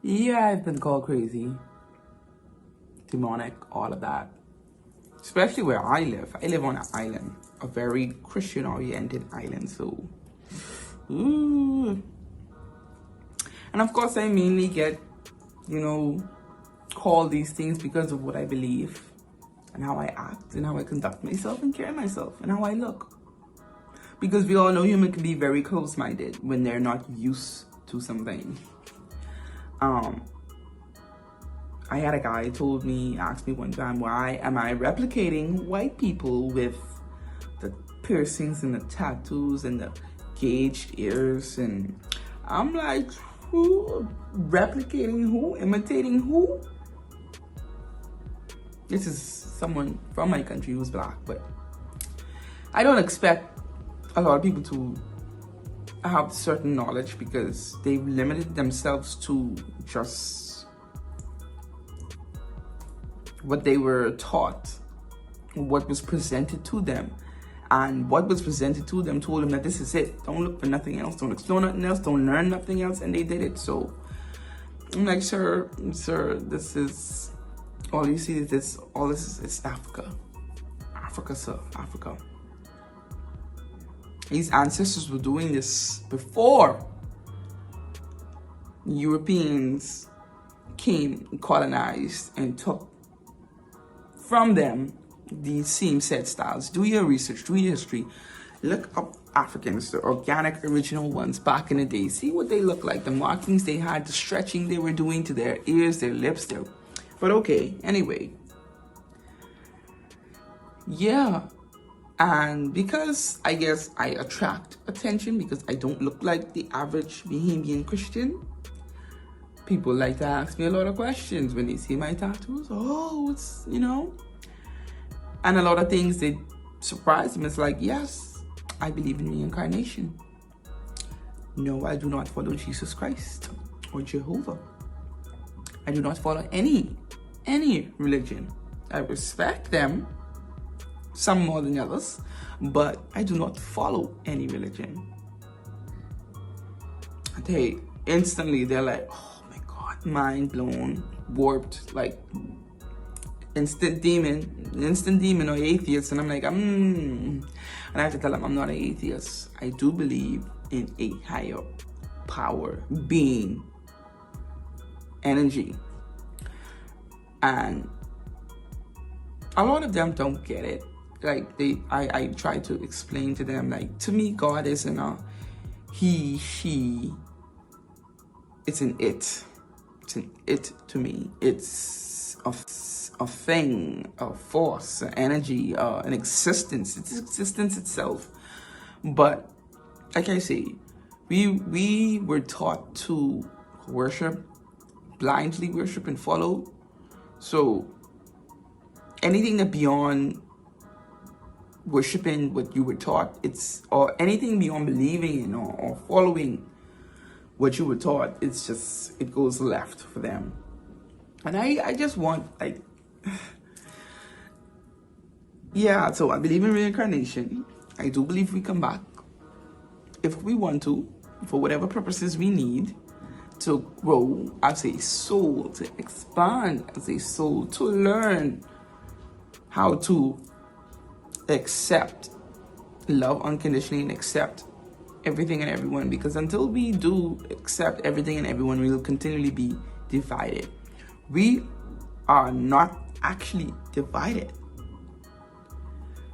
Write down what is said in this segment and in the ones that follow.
Yeah, I've been called crazy, demonic, all of that. Especially where I live. I live on an island, a very Christian-oriented island. So, ooh. And of course, I mainly get, you know, called these things because of what I believe and how I act and how I conduct myself and carry myself and how I look. Because we all know humans can be very close-minded when they're not used to something. I had a guy asked me one time, why am I replicating white people with the piercings and the tattoos and the gauged ears? And I'm like, who? Replicating who? Imitating who? This is someone from my country who's black, but I don't expect a lot of people to have certain knowledge because they've limited themselves to just what they were taught, what was presented to them. And what was presented to them told them that this is it. Don't look for nothing else. Don't explore nothing else. Don't learn nothing else. And they did it. So I'm like, sir, this is all you see. All this is Africa. Africa, sir, Africa. These ancestors were doing this before Europeans came, colonized, and took from them these same set styles. Do your research, do your history. Look up Africans, the organic original ones back in the day. See what they look like, the markings they had, the stretching they were doing to their ears, their lips, but okay, anyway. Yeah, and because I guess I attract attention because I don't look like the average Bahamian Christian, people like to ask me a lot of questions when they see my tattoos. Oh, it's, you know. And a lot of things they surprise them. It's like, yes, I believe in reincarnation. No, I do not follow Jesus Christ or Jehovah. I do not follow any religion. I respect them, some more than others, but I do not follow any religion. Instantly they're like, oh my God, mind blown, warped, like instant demon or atheist. And I'm like, and I have to tell them I'm not an atheist. I do believe in a higher power, being, energy. And a lot of them don't get it. Like I try to explain to them, like, to me, God isn't a he, she. It's an it. It's an it to me. It's a thing, a force, an energy, an existence. It's existence itself. But like I say, we were taught to worship, blindly worship and follow. So anything that beyond worshiping what you were taught, or anything beyond believing in or following what you were taught, it goes left for them. And I just want, like, yeah, so I believe in reincarnation. I do believe we come back if we want to, for whatever purposes we need, to grow as a soul, to expand as a soul, to learn how to accept, love unconditionally, and accept everything and everyone. Because until we do accept everything and everyone, we will continually be divided. We are not actually divided.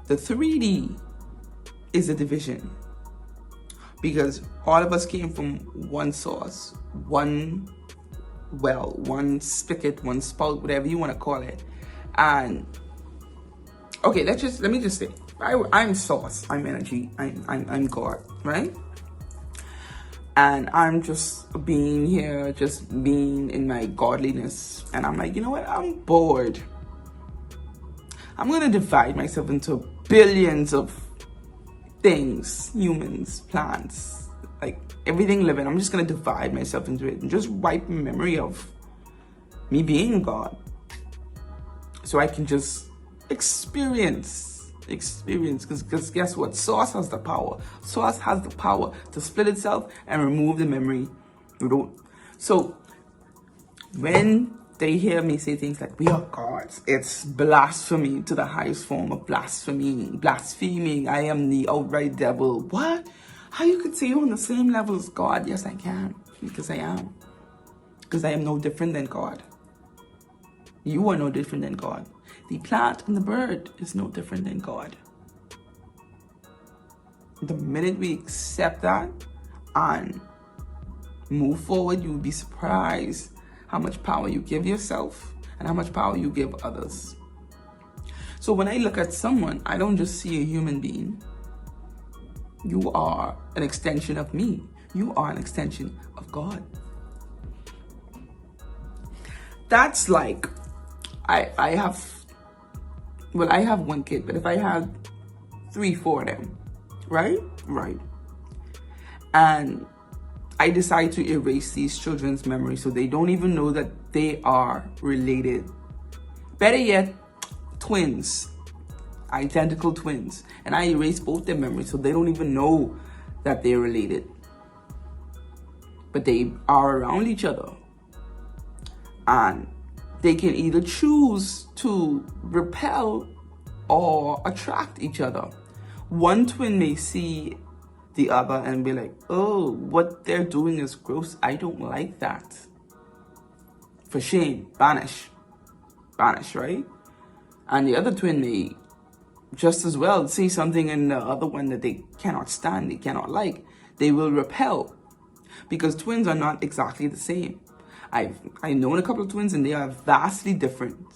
The 3D is a division because all of us came from one source, one well, one spigot, one spout, whatever you want to call it. And okay, let me just say, I'm source, I'm energy, I'm God, right? And I'm just being here, just being in my godliness. And I'm like, you know what? I'm bored. I'm going to divide myself into billions of things, humans, plants, like everything living. I'm just going to divide myself into it and just wipe memory of me being God. So I can just experience, because guess what? Source has the power. Source has the power to split itself and remove the memory. So When they hear me say things like we are gods, it's blasphemy to the highest form of blasphemy. Blaspheming, I am the outright devil. What? How you could say you're on the same level as God? Yes, I can. Because I am. Because I am no different than God. You are no different than God. The plant and the bird is no different than God. The minute we accept that and move forward, you will be surprised how much power you give yourself and how much power you give others. So when I look at someone, I don't just see a human being. You are an extension of me. You are an extension of God. That's like, I have one kid, but if I had 3, 4 of them, right? And I decide to erase these children's memory so they don't even know that they are related. Better yet, twins, identical twins. And I erase both their memories so they don't even know that they're related. But they are around each other. And they can either choose to repel or attract each other. One twin may see the other and be like, oh, what they're doing is gross. I don't like that. For shame, banish, right? And the other twin may just as well see something in the other one that they cannot stand, they cannot like. They will repel because twins are not exactly the same. I've known a couple of twins and they are vastly different.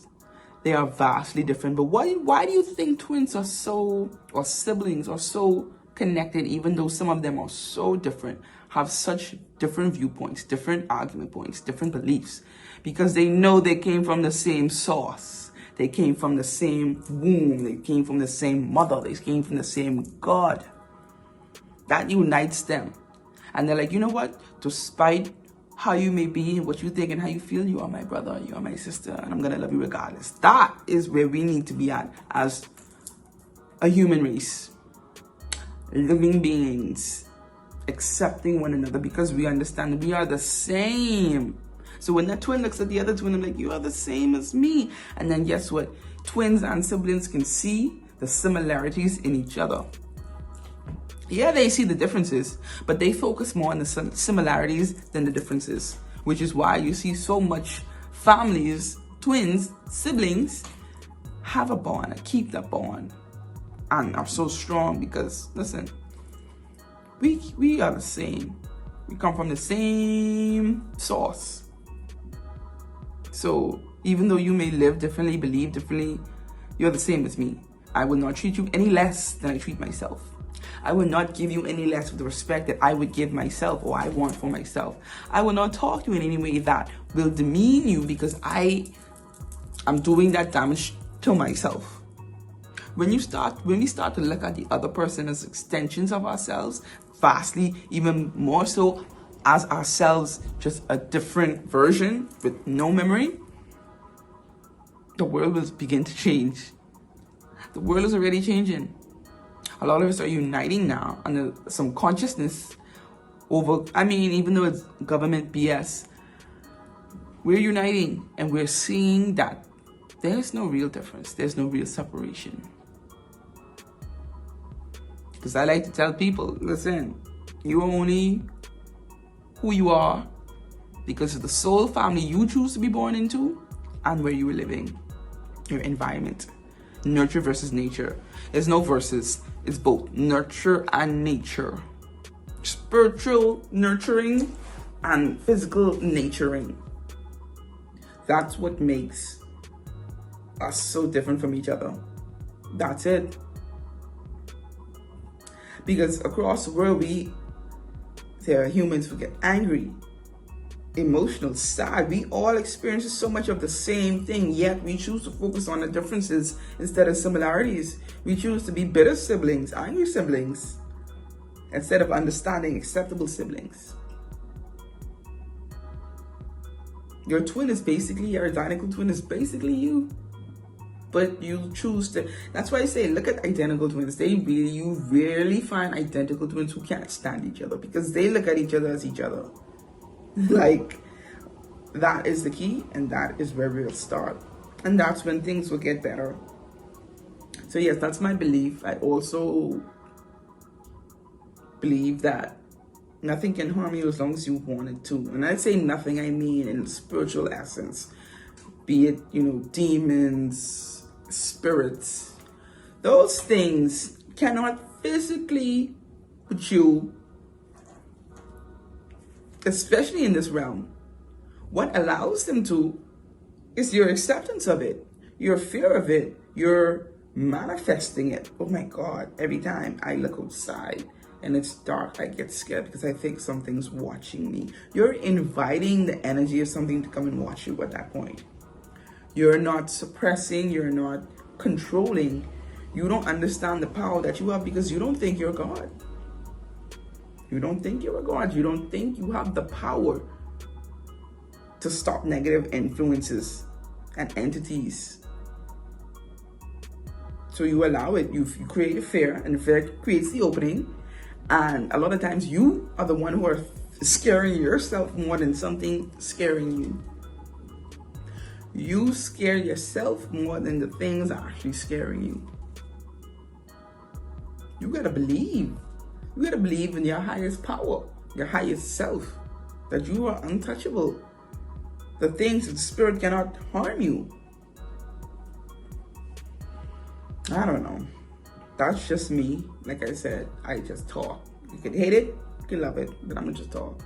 But why do you think twins are so, or siblings are so connected, even though some of them are so different, have such different viewpoints, different argument points, different beliefs? Because they know they came from the same source. They came from the same womb. They came from the same mother. They came from the same God. That unites them. And they're like, you know what? Despite how you may be, what you think and how you feel, you are my brother, you are my sister, and I'm going to love you regardless. That is where we need to be at as a human race. Living beings, accepting one another because we understand we are the same. So when that twin looks at the other twin, I'm like, you are the same as me. And then guess what? Twins and siblings can see the similarities in each other. Yeah, they see the differences, but they focus more on the similarities than the differences, which is why you see so much families, twins, siblings, have a bond and keep that bond and are so strong because, listen, we are the same. We come from the same source. So even though you may live differently, believe differently, you're the same as me. I will not treat you any less than I treat myself. I will not give you any less with the respect that I would give myself or I want for myself. I will not talk to you in any way that will demean you because I am doing that damage to myself. When we start to look at the other person as extensions of ourselves, vastly, even more so as ourselves, just a different version with no memory, the world will begin to change. The world is already changing. A lot of us are uniting now under some consciousness over, even though it's government BS, we're uniting and we're seeing that there's no real difference. There's no real separation. Because I like to tell people, listen, you are only who you are because of the soul family you choose to be born into and where you are living, your environment. Nurture versus nature. There's no versus. It's both nurture and nature. Spiritual nurturing and physical naturing. That's what makes us so different from each other. That's it. Because across the world, there are humans who get angry, emotional, sad. We all experience so much of the same thing, yet we choose to focus on the differences instead of similarities. We choose to be bitter siblings, angry siblings, instead of understanding, acceptable siblings. Your identical twin is basically you. But you choose to, that's why I say, look at identical twins. You rarely find identical twins who can't stand each other because they look at each other as each other. Like, That is the key, and that is where we'll start. And that's when things will get better. So yes, that's my belief. I also believe that nothing can harm you as long as you want it to. And I say nothing, I mean in spiritual essence. Be it, demons, spirits. Those things cannot physically put you, especially in this realm. What allows them to is your acceptance of it, your fear of it, your manifesting it. Oh my God, every time I look outside and it's dark, I get scared because I think something's watching me. You're inviting the energy of something to come and watch you at that point. You're not suppressing, you're not controlling. You don't understand the power that you have because you don't think you're God. You don't think you're a God. You don't think you have the power to stop negative influences and entities. So you allow it. You create a fear, and fear creates the opening. And a lot of times you are the one who are scaring yourself more than something scaring you. You scare yourself more than the things are actually scaring you. You gotta believe. You gotta believe in your highest power, your highest self, that you are untouchable. The things of the spirit cannot harm you. I don't know. That's just me. Like I said, I just talk. You can hate it, you can love it, but I'm gonna just talk.